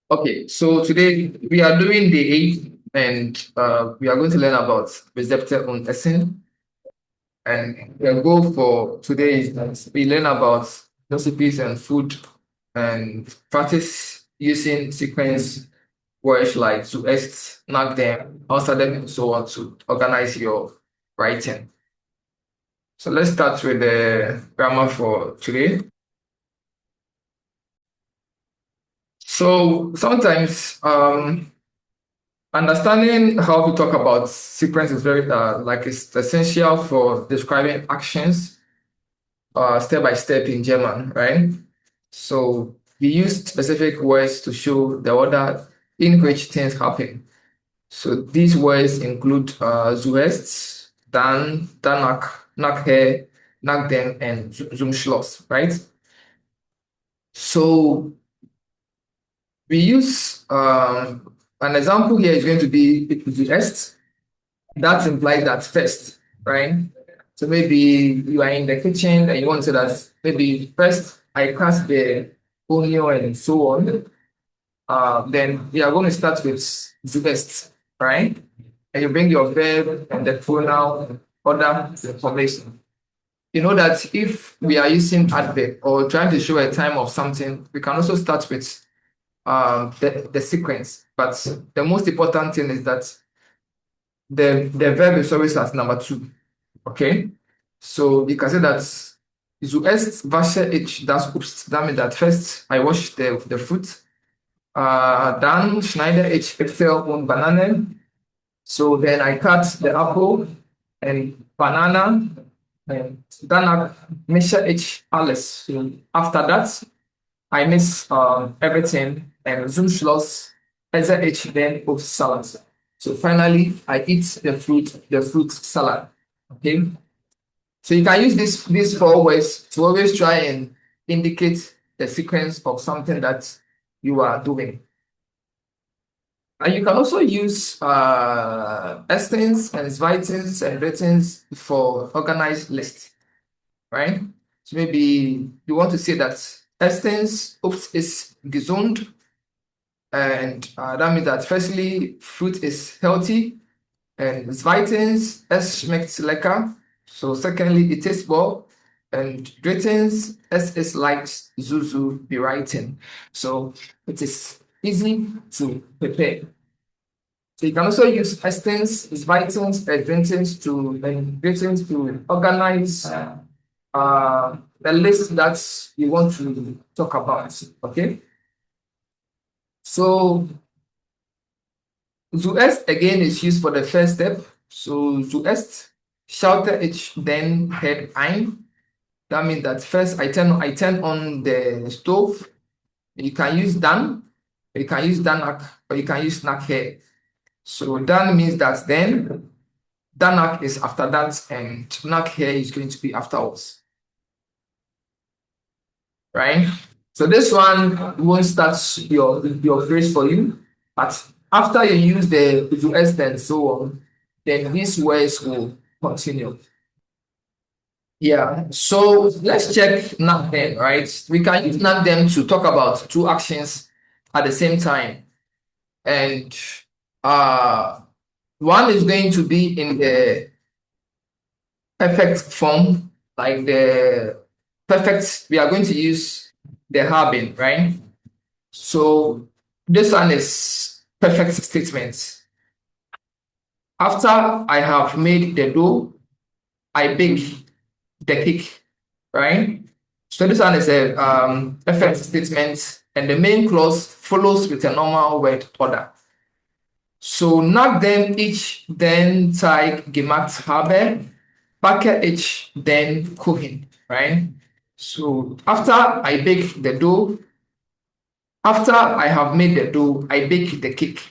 Okay, so today we are doing the eighth, and we are going to learn about Rezepte on Essen. And the goal for today is that we learn about recipes and food and practice using sequence words like zuerst, nach dem, außerdem, and so on to organize your writing. So let's start with the grammar for today. So sometimes understanding how to talk about sequence is very it's essential for describing actions step by step in German, right? So we use specific words to show the order in which things happen. So these words include zuerst, dann, danach, nachher, nachdem, and zum Schluss, right? So we use an example here is going to be zuerst. That implies that first, right? So maybe you are in the kitchen and you want to say that maybe first I cut the onion and so on. Then we are going to start with zuerst, right? And you bring your verb and the pronoun order information. You know that if we are using adverb or trying to show a time of something, we can also start with the sequence. But the most important thing is that the verb is always at number two. Okay, so you can say that zuerst wasche ich das Obst. That means that first I wash the fruit. Dann schneide ich Äpfel und Bananen. So then I cut the apple and banana. And danach mische ich alles. So after that, I mix everything and zum Schluss esse ich den Obstsalat. So finally, I eat the fruit salad. Okay. So you can use these four words to always try and indicate the sequence of something that you are doing. And you can also use Estens and Zweitens and Drittens for organized lists, right? So maybe you want to say that Estens Obst ist gesund, and that means that firstly, fruit is healthy, and zweitens, es schmeckt lecker. So secondly, it tastes well. And drittens, es ist leicht zu bereiten. So it is easy to prepare. So you can also use estens, zweitens, and drittens to organize the list that you want to talk about. Okay. So zuerst again is used for the first step. So zuerst schalte ich den Herd ein. That means that first I turn on the stove. You can use dann, you can use danach, or you can use nachher. So dann means that then, danach is after that, and nachher is going to be afterwards. Right? So this one won't start your phrase for you, but after you use the zuerst and so on, then these words will continue. Yeah, so let's check nach dem, right? We can use nach dem to talk about two actions at the same time. And one is going to be in the perfect form, like the perfect, we are going to use the haben, right? So this one is perfect statement. After I have made the dough, I bake the cake, right? So this one is a perfect statement, and the main clause follows with a normal word order. So nachdem ich den Teig gemacht habe, backe ich den Kuchen, right? So after I bake the dough, after I have made the dough, I bake the cake.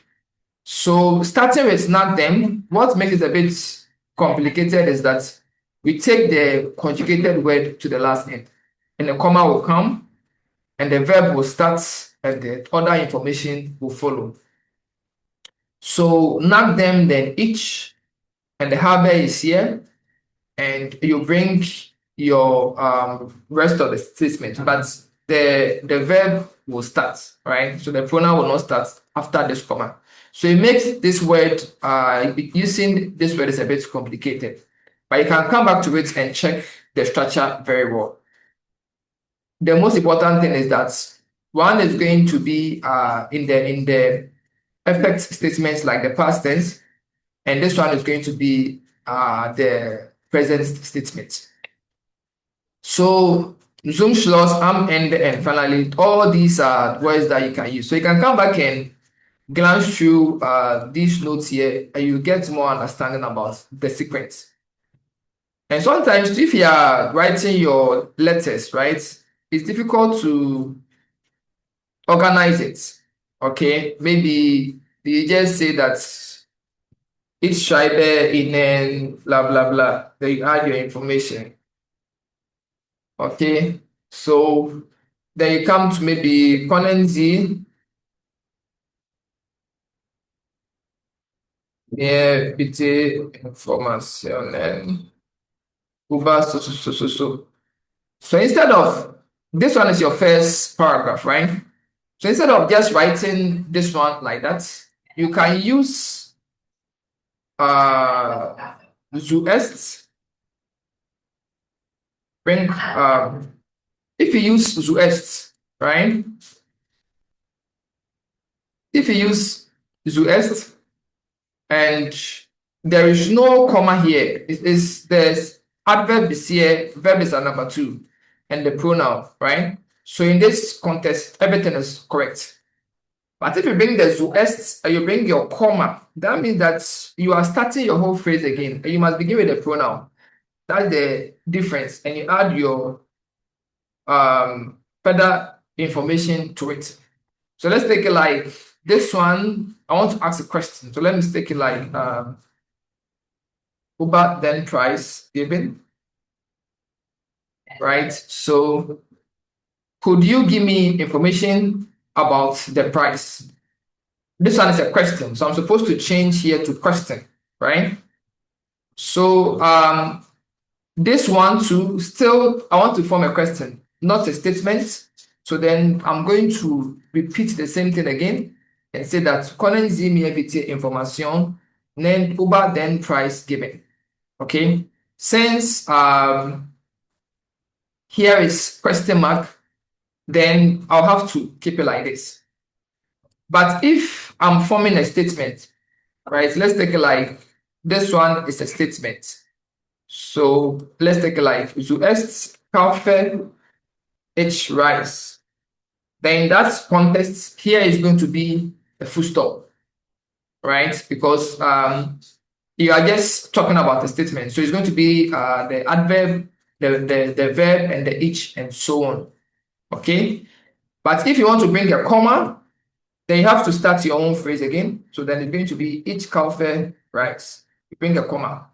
So starting with nachdem, what makes it a bit complicated is that we take the conjugated word to the last end, and a comma will come, and the verb will start, and the other information will follow. So nachdem, then each, and the habe is here, and you bring your rest of the statement. But the verb will start, right? So the pronoun will not start after this comma. So it makes this word, using this word is a bit complicated, but you can come back to it and check the structure very well. The most important thing is that one is going to be in the perfect statements like the past tense, and this one is going to be the present statement. So Zoom Schloss, Am, Ende, and finally, all these are words that you can use. So you can come back and glance through these notes here, and you get more understanding about the sequence. And sometimes if you are writing your letters, right, it's difficult to organize it. Okay, maybe you just say that each schreibe in blah blah blah. Then you add your information. Okay, so then you come to maybe können Sie mir bitte Informationen über so. So instead of, this one is your first paragraph, right? So instead of just writing this one like that, you can use zuerst bring if you use zuerst, right? If you use zuerst and there is no comma here, there's adverb is here, verb is at number 2, and the pronoun, right? So in this context, everything is correct. But if you bring the zuerst and you bring your comma, that means that you are starting your whole phrase again, and you must begin with the pronoun. That's the difference, and you add your further information to it. So let's take it like this one. I want to ask a question. So let me take it like Uber then price given, right? So could you give me information about the price? This one is a question, so I'm supposed to change here to question, right? So this one too, still I want to form a question, not a statement. So then I'm going to repeat the same thing again and say that können Sie mir bitte Information nennen über den Preis geben. Okay, since here is question mark, then I'll have to keep it like this. But if I'm forming a statement, right, let's take it like this one is a statement. So let's take it like zuerst kaufe ich Reis. Then in that context, here is going to be a full stop, right? Because you are just talking about the statement. So it's going to be the adverb, the verb, and the ich, and so on. Okay? But if you want to bring a comma, then you have to start your own phrase again. So then it's going to be ich kaufe Reis. You bring a comma.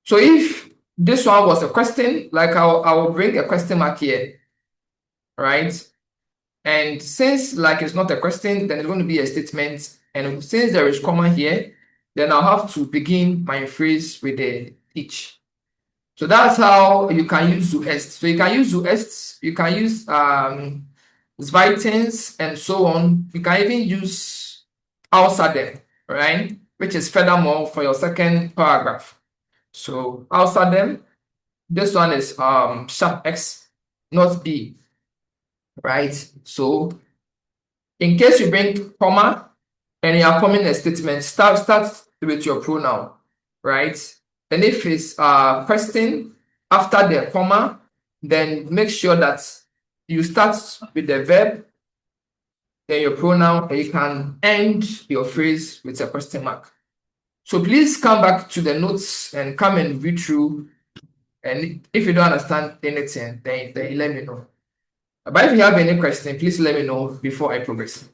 So if this one was a question, like I will bring a question mark here, right? And since like it's not a question, then it's going to be a statement. And since there is comma here, then I'll have to begin my phrase with the ich. So that's how you can use zuerst. So you can use zuerst, you can use zweitens, and so on. You can even use außerdem, right? Which is furthermore for your second paragraph. So außerdem, this one is sharp X, not B, right? So in case you bring comma and you are forming a statement, start with your pronoun, right? And if it's question after the comma, then make sure that you start with the verb, then your pronoun, and you can end your phrase with a question mark. So please come back to the notes and come and read through. And if you don't understand anything, then you let me know. But if you have any question, please let me know before I progress.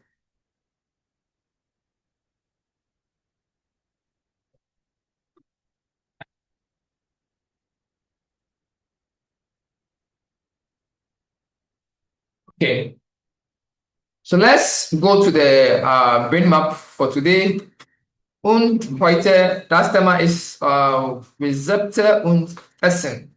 Okay. So let's go to the brain map for today. Und heute, das Thema ist Rezepte und Essen.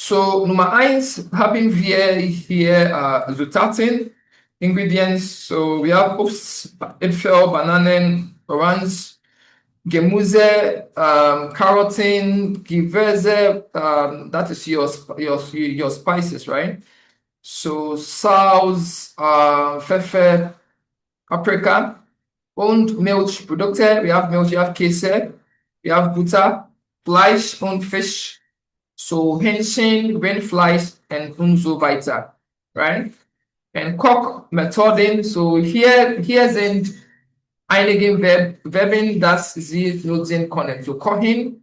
So Nummer eins haben wir hier Zutaten, Ingredients. So we have Obst, Äpfel, Bananen, Orange, Gemüse, Karotten, Gewürze. That is your spices, right? So Salz, Pfeffer, Paprika, und Milchprodukte. We have Milch, we have Käse, we have Butter, Fleisch und Fisch. So Hähnchen, Rindfleisch und so weiter, right? And Kochmethoden. So hier sind einige Verben, das Sie nutzen können. So kochen,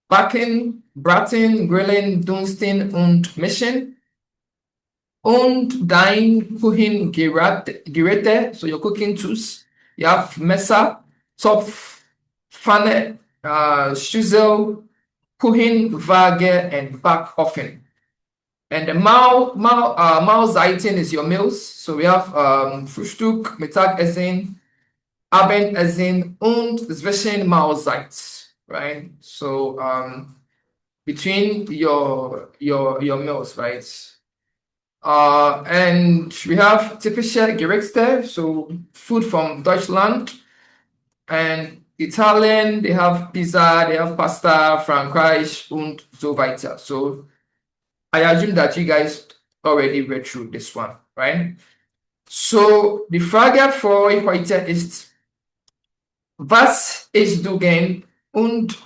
backen, braten, grillen, dünsten und mischen. Und dein Küchengeräte, so your cooking tools. You have Messer, Topf, Pfanne, Schüssel, Kuchenwaage, and Backofen. And the Mahlzeiten is your meals. So we have Frühstück, Mittagessen, Abendessen und Zwischenmahlzeit, right? So between your meals, right? And we have typische Gerichte, so food from Deutschland and Italian, they have pizza, they have pasta, Frankreich und so weiter. So I assume that you guys already read through this one, right? So die Frage für euch heute ist, was isst du gern und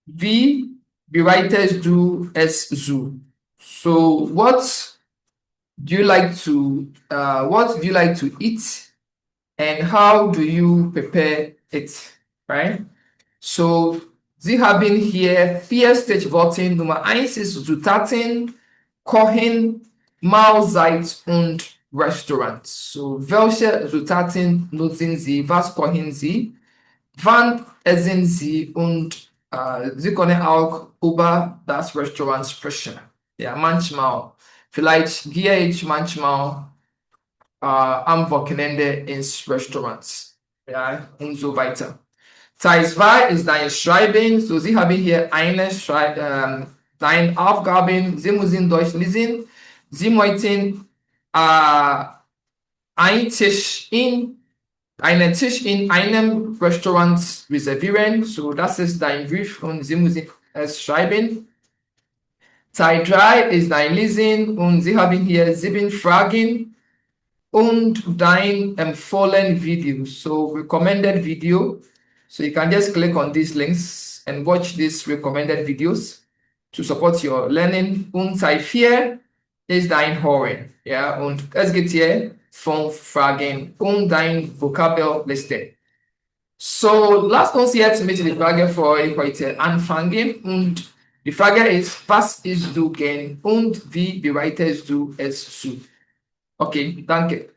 wie bereitest du es zu? So what do you like to eat and how do you prepare it, right? So Sie haben hier 4 Stichworte. Nummer 1 ist Zutaten, Kochen, Mahlzeit und Restaurant. So welche Zutaten nutzen Sie? Was kochen Sie? Wann essen Sie? Und Sie können auch über das Restaurant sprechen. Ja, manchmal. Vielleicht gehe ich manchmal am Wochenende ins Restaurant. Ja, und so weiter. Teil 2 ist dein Schreiben. So, Sie haben hier deine Aufgaben. Sie müssen durchlesen. Sie möchten einen Tisch in einem Restaurant reservieren. So, das ist dein Brief und Sie müssen es schreiben. Teil 3 ist dein Lesen und Sie haben hier 7 Fragen und dein empfohlen video. So, recommended video. So you can just click on these links and watch these recommended videos to support your learning. Und Teil 4 ist dein Hören. Ja, und es gibt hier 5 Fragen und dein Vokabelliste. So, lasst uns jetzt mit der Frage für euch heute anfangen. Und die Frage ist, was isst du gern und wie bereitest du es zu? Okay, danke.